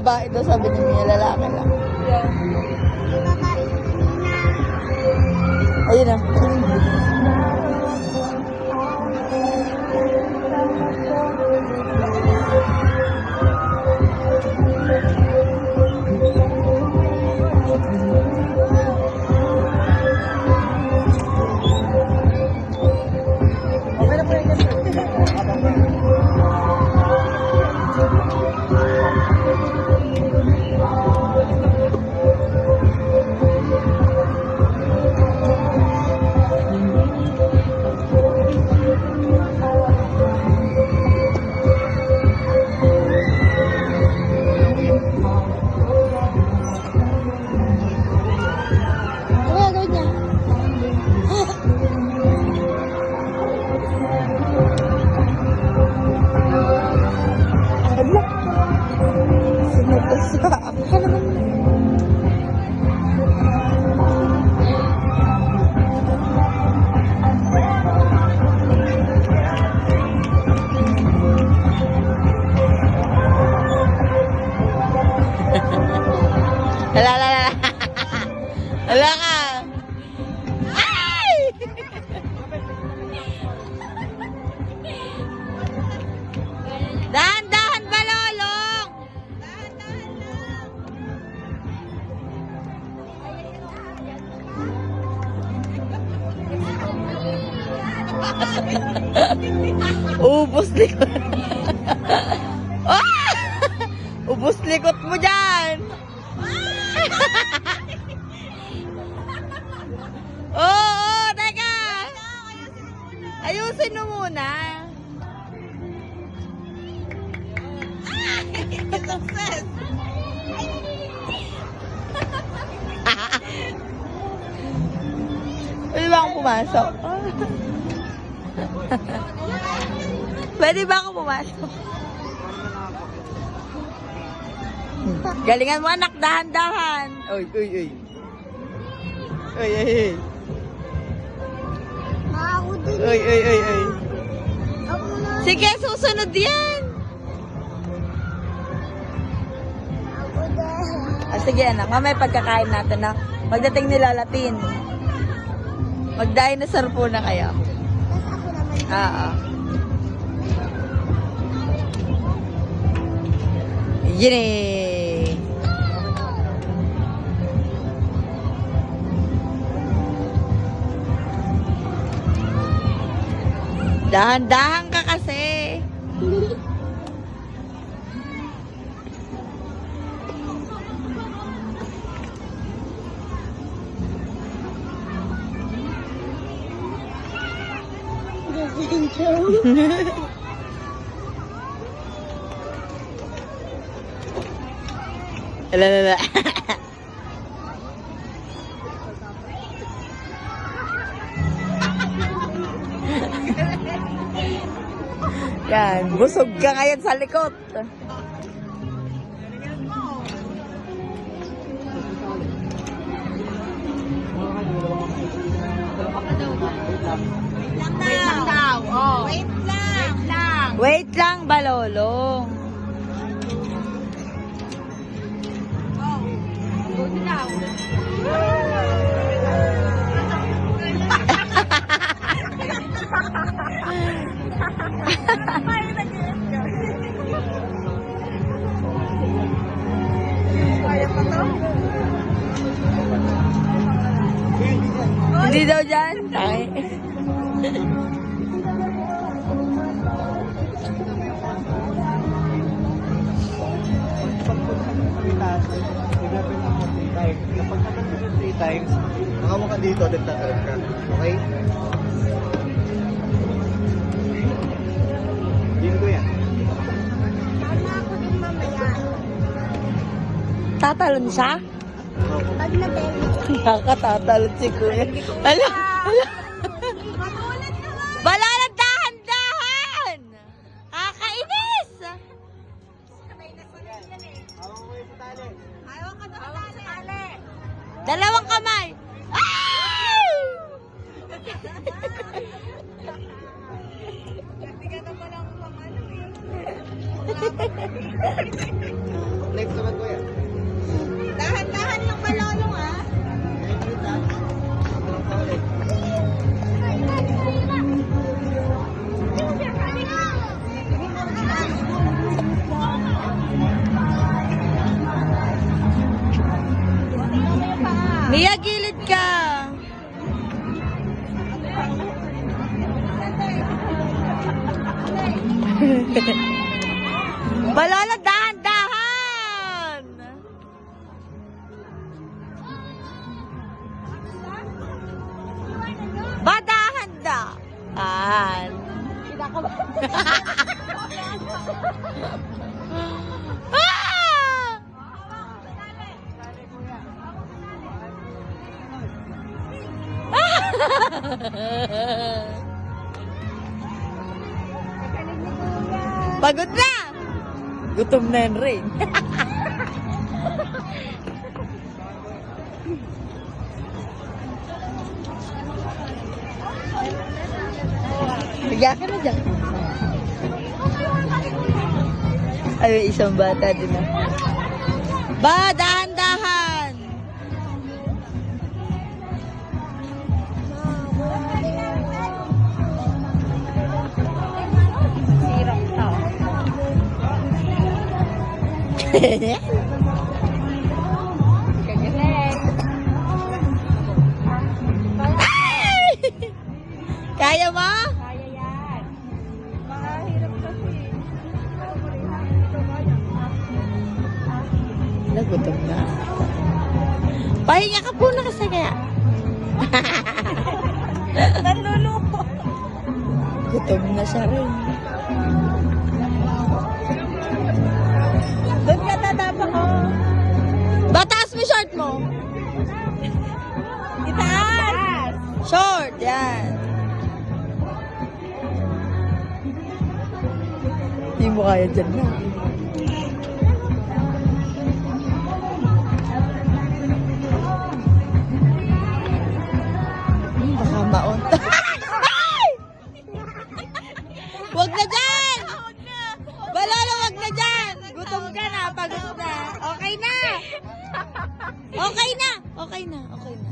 babae daw, sabi ni Mia, lalaki lang. Ayun na. Hala ka! Ay! Dahan-dahan ba, Lolong? Dahan-dahan lang. Ubus likot. Ah! Ubus likot mo dyan. Oo, teka. Ayusin mo muna. Success. Pwede ba akong pumasok? Pwede ba akong pumasok? Galingan mo, anak, dahan-dahan. Uy, uy, uy. Uy, uy, uy. Uy, uy, uy, uy. Sige, susunod yan. Sige, anak. Mamaya pagkakain natin na pagdating nila Latin. Mag-dinosaur po na kayo. Oo. Yun eh. Dahan-dahan ka kasi. Lala. Yan, busog ka ngayon sa likod. Wait lang daw. Oh. Wait lang. Wait lang, Balolong. Oh. Go daw. Kaya pa to? Hindi daw dyan. Ay. Kapag naman 3 times, makamu ka dito, nagtatalab ka. Okay? Din ko yan. Tama ako din mamaya. Tatalon siya? Pag na-belly. Nakatatalon si Kuya. Ala, ala. Magulat ka ba? Balala, dahan-dahan! Kakainis! Sabay na sa yan eh. Hawak ko yung tali. Ayaw ka daw sa tali. Dalawang kamay. Ay! Kasi ka na palang pang ano eh. Next naman ko Balolo, dahan-dahan! Badahan-dahan! Ah! Pagod na! Gutom na yun rin. Higa ka na dyan. Ay, may isang bata din na. Ba, dahan-dahan! Sirap to. Kagaling. Ay! Kaya mo? Kaya yan. Mahirap kasi. Nagutom na. Pahinga ka po na kasi kaya. Nanluluko. Gutom na siya rin. Doon ka tatapa ko. Bataas mo short mo. Itaas. Short, yan. Hindi mo kaya dyan na. Baka maon. Ay! Wag na dyan! Balolo, wag na dyan! Gutom ka na, pagod na. Okay na! Okay na! Okay na, okay na.